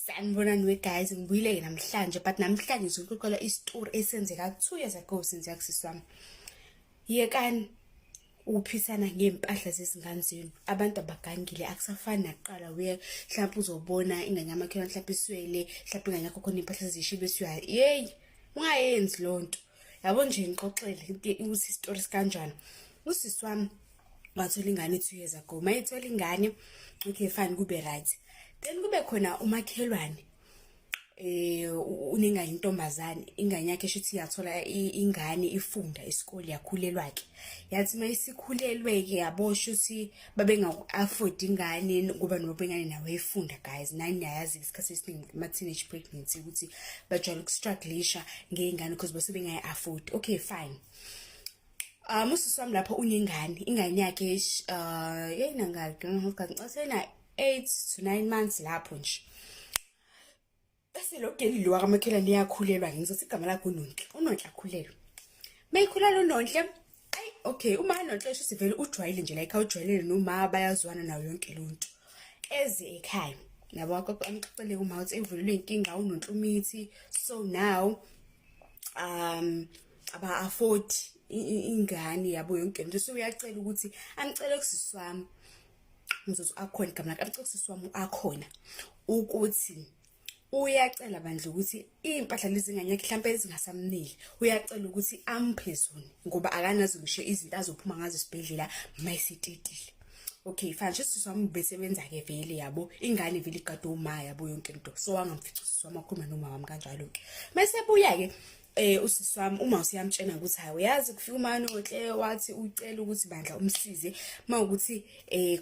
Sanibonani we guys, ngibuyile namhlanje but namhlanje sizoxoxela istory esenzeka 2 years ago since kusisi wami. Yekani uphisana ngempahla zezingane zenu. Abantu abagangile akusafani naqala we mhlawumbe uzobona ingane yamakhelwane mhlawumbe iswele, mhlawumbe ingane yakho khona impahla zishibe siya. Hey, ungayenzi lonto. Yabo nje ngixoxele ukuthi istory sikanjani. Usisi wami wathola ingane 2 years ago. Mayithola ingane, okay fine kube right. Then kube khona umakhelwane unengane intombazane, ingane yakhe shithi yathola ingane ifunda esikole yakhulelwa ke. Yathi mayisikhulelwe ke yabosho ukuthi babenga-afford ingane ngoba noma ingane nawe ifunda guys. Nani niyayazi isikhathi esiningi ama teenage pregnancy ukuthi bajwayele ukustrugglisha ngengane because base bengayi-afford. Okay fine. Usisi wami lapho unengane, ingane yakhe yayinangaki ngasena 8 to 9 months lapho nje. Bese lo geli lo akamakhelwane yakhulelwa ngizothi igama lakhe uNonhle akhulelwe. Mayikhulala uNonhle, ayi okay uma uNonhle sivele ujwayele nje like awujwayelene noma bayazwana nayo yonke lonto. Eze ekhaya nabo amxoxele uma uthi evulelwe inkinga uNonhle umithi, so now aba afford ingane yabo yonke nje. So uyacela ukuthi angicele kusisi wami ngizothi akhona igama lakhe, angicela kusisi wami akhona ukuthi uyacela bandla ukuthi impahla lezi ngane yakhe mhlawumbe ezingasamnili, uyacela ukuthi amphe zona ngoba akanazo ngisho izinto azophuma ngazo esibhedlela mayisitetile. Okay fine, sisi wami besebenza ke vele yabo, ingane vele igade uma yabo yonke into. So wangamfica usisi wami akhuluma noma wami kanjalo ke. Mayesebuya ke usisi wami uma usiyamtshena ukuthi hayi uyazi kufika uManonhle wathi ucela ukuthi bandla umsize mawukuthi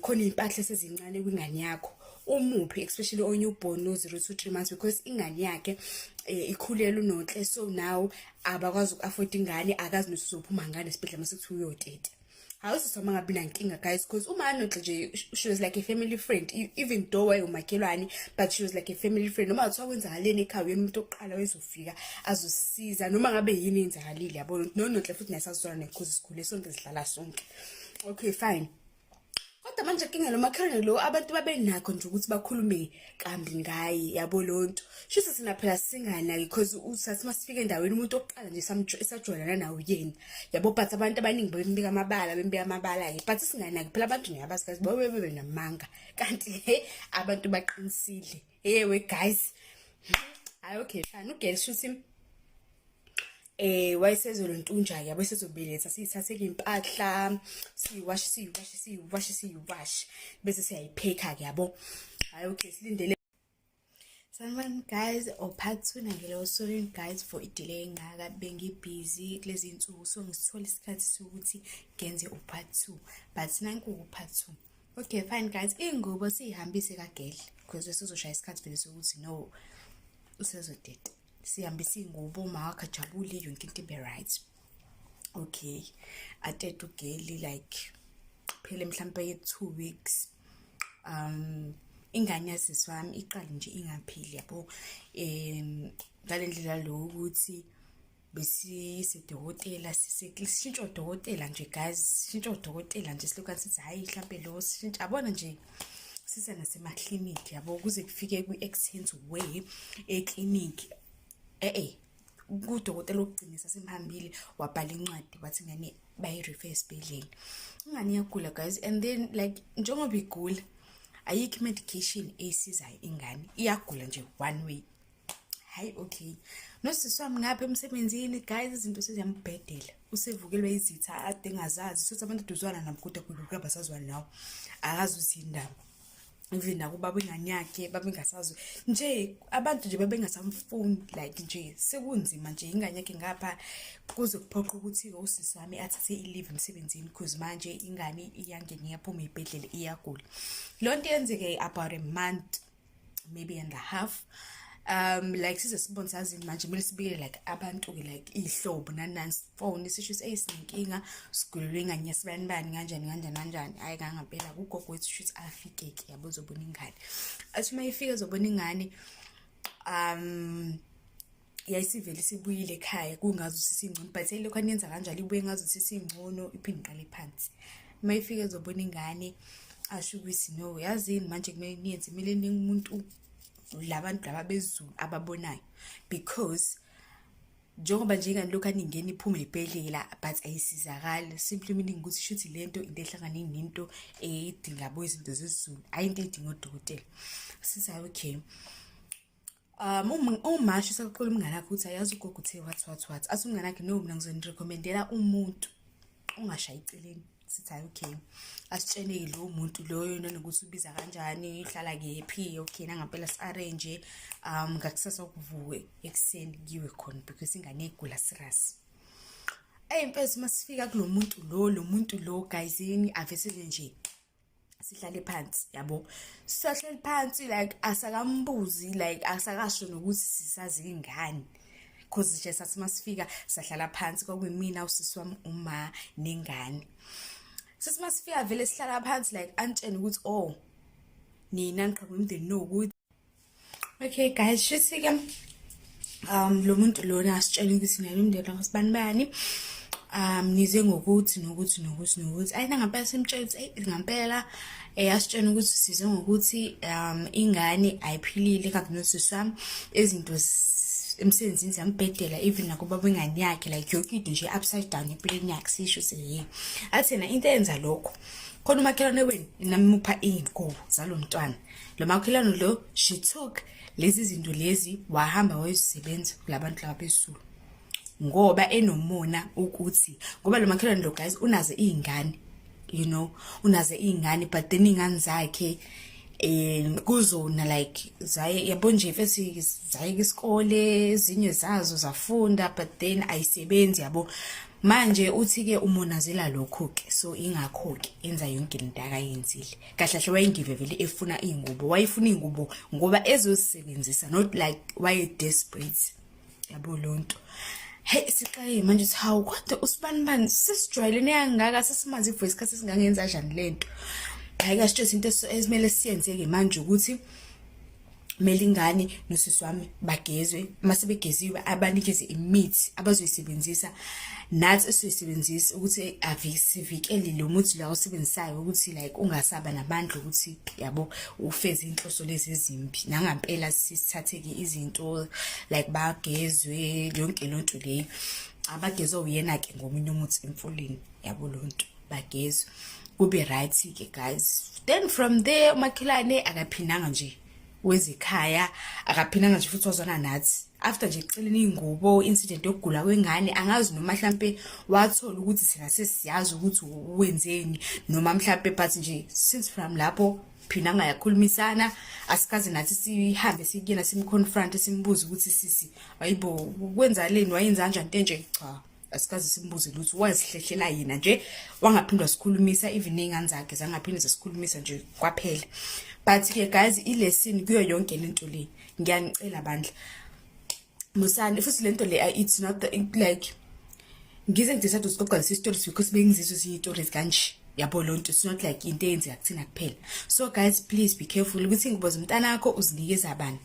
khona impahla sezincane kwingane yakho umuphi, especially on newborn no 0 to 3 months because ingane yakhe ikhulele uNonhle. So now abakwazi uku-afford ingane, akazi nosuzophuma ngane esibhedlela masekuthiwa uyoteta. Hawu sisi wami angabi nankinga guys because uManonhle nje she was like a family friend, even though wayemakhelwane but she was like a family friend. Noma kuthiwa kwenzakaleni ekhaya uyena umuntu oqala wezofika azosisiza noma ngabe yini yenzakalile yabo. noNonhle futhi nasazwana nekhozi sikhule sonke sidlala sonke. Okay fine. Kodwa manje inkinga lo makhelwane lo abantu babenakho nje ukuthi bakhulume kambi ngaye yabo lonto. Shisa sina phela singana because usathi masifika endaweni umuntu oqala nje esajwayelana nawe yena yabo, but abantu abaningi bembeka amabala ke but singana phela abantu nje abasikazi bebe namanga kanti abantu baqinisile. Yewe guys, hayi okay fine. Ugeli shuthi wayesezolo ntunja yabo sezobeletha siyithathe impahla siyiwash bese siyayipheka ke yabo. Hayi okay silindele sanibani guys part 2 nangelo. Sorry guys for delay ngaka bengibusy kulezi insuku, so ngisithola isikhathi sokuthi ngenze part 2 but nanku part 2. Okay fine guys, ingubo sihambise kageli because sizoshaya isikhathi vele sokuthi no usezodeta. Sihambisa ingubo mawakha jabule yonke into ibe right. Okay atete ugeli like phele mhlambe 2 weeks. Ingane yasisi wami iqala nje ingaphili yabo, ngalendlela lo ukuthi besisedokotela sishintsha udokotela nje guys, shintsha udokotela nje siloku sithi hayi mhlambe lo sishintsha abona nje sisa nasemaclinic yabo kuze kufike kwi-extensive way eclinic. Kudokotela okugcina sasemhambile wabhala incwadi wathi ngane bayi-refer esibhedlela. Ingane iyagula guys, and then like njengoba igula ayikho medication esizayo ingane, iyagula nje one way. Hayi okay, nosisi wami ngapha emsebenzini guys izinto seziyambhedela, usevukelwe izitha ade engazazi sokuthi abantu duzwana namkude kubuka basazwana nawo akazi usindaba. Even nakuba ingane yakhe babengasazi nje, abantu nje babengasamfuni like nje sekunzima nje ingane yakhe ngapha kuze kuphoqa ukuthi usisi wami athathe i-leave emsebenzini because manje ingane iyangena iyaphuma ibhedlela iyagula. Lonto yenzeke about a month maybe and a half. Like size sponsors manje kumele sibike like abantu like ihlobo nanansi phone sisho eyisinkinga sigulelwe ingane yasibani kanjani hayi ngangempela kugogo wethu shoot afike ke yabo zobona ingane. Athi mayifika zobona ingane yayisivele sibuyile ekhaya kungazi usisingcono but lokho anyenza kanjalo ibuye ngazi usisingcono iphinde iqale phansi. Mayifika zobona ingane asho ukuthi no yazini manje kumele niyenze kumele ningumuntu labantu laba bezulu ababonayo, because njengoba njengalokhu aningena iphume ibhedlela but ayisizakali, simply meaning ukuthi shuthi lento into ehlangane nento edinga bo izinto zesizulu, ayinto edinga odokotela. Sithi okay, uMasha sakuqola umngane wakhe ukuthi ayazi ugogo uthe what athi umngane wakhe no, mina ngizonirecommendela umuntu ungashayi eceleni. Sithi okay, asitshene lo muntu loyo nanokuthi ubiza kanjani, uhlala kephi, okay nangempela si-arrange ngakusasa kuvuke ekuseni kiwe khona because ingane igula serious. Mfethu masifika kulo muntu lo guys, yini avesele nje sihlale phansi, yabo sihlale phansi like asakambuzi, like asakasho nokuthi sisazi ingane, cause nje sathi masifika sahlala phansi kwakuyimina usisi wami uma nengane. Sithi masifika vele sihlala phansi like antshene ukuthi oh nina niqhamuka umndeni nokuthi okay guys, shithi ke lo muntu lona asitshela ukuthi nina umndeni wasibani bani, nize ngokuthi ayi nangempela simtshela ukuthi ngempela asitshela ukuthi size ngokuthi ingane ayiphilile kakunosisi wami, izinto emsebenzini ziyambhedela, even nakuba bengane yakhe like yonke into nje upside down empilweni yakhe. Sisho siye athina into eyenza lokho khona umakhelwane wenu namupha iy'nkomo zalo mntwana, lo makhelwane lo she took lezi zinto lezi wahamba wayozisebenza kulabantu laba besulu, ngoba enomona ukuthi ngoba lo makhelwane lo guys unaze iy'ngane, you know, unaze iy'ngane but then iy'ngane zakhe kuzona like zaye yabo nje futhi zaye isikole, ezinye zazo zafunda but then ayisebenzi, yabo. Manje uthi ke umonazela lokho ke, so ingakho ke enza yonke into akayenzile. Kahle kahle wayingive vele efuna ingubo, wayifuna ingubo ngoba ezosebenzisa, not like waye desperate, yabo lonto. Hey siqale manje uthi hawu kodwa usibani sisijwayelene kangaka, sesimazi for isikhathi singangenza kanjani lento. Hayi kasitshela into esimele siyenzeke manje ukuthi kumele ingane nosisi wami bagezwe, mase begeziwe abanikeze imithi abazoyisebenzisa nathi esizoyisebenzisa ukuthi avisivikele lo muthi la osebenzisayo ukuthi like ungasaba namandla ukuthi yabo ufeze inhloso lezi ezimbi. Nangempela sisithatheke izinto like bagezwe yonke lonto leyo, abagezwe uyena ke ngomunye umuthi emfuleni, yabo lonto bagezwe kube right ke guys. Then from there umakhelane akaphindanga nje wezikhaya, akaphindanga nje futhi wazona nathi after nje ekuceleni ingubo incident yokugula kwengane. Angazi noma mhlambe wathola ukuthi sina sesiyazi ukuthi wenzeni noma mhlambe but nje since from lapho phindanga yakhulumisana, asikaze nathi sihambe sikuyena simconfront simbuze ukuthi sisi ayibo kwenza leni wayenza kanjani into nje, cha asikaze simbuze lutho, wazihlehlela yena nje wangaphindwa sikhulumisa, even ingane zakhe zangaphinde zisikhulumisa nje kwaphela. But ke guys ilesson kuyo yonke lento le, ngiyanicela bandla musani futhi lento le it's not the, like ngize ngidecide ukuxoxa lesi stories because bengizizwe ziyi-stories kanje, yabo lonto. It's not like into eyenzeka kuthina kuphela. So guys please be careful ukuthi ngiboza umntana wakho uzinikeza abantu,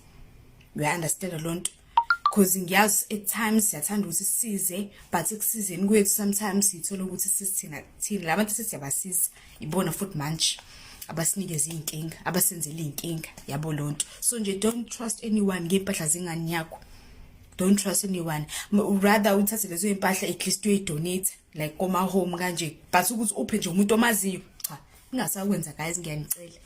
you understand lonto, because ngiyazi at times siyathanda ukuthi sisize but ekusizeni kwethu sometimes sithola ukuthi sisithina labantu sesiyabasiza ibona futhi manje abasinikeza inkinga, abasenzele inkinga, yabo lonto. So nje don't trust anyone ngempahla zengane yakho, don't trust anyone, rather uthathe lezo impahla at least uyidonate like koma home kanje, but ukuthi uphe nje umuntu omaziyo, cha ingasakwenza guys, ngiyanicela.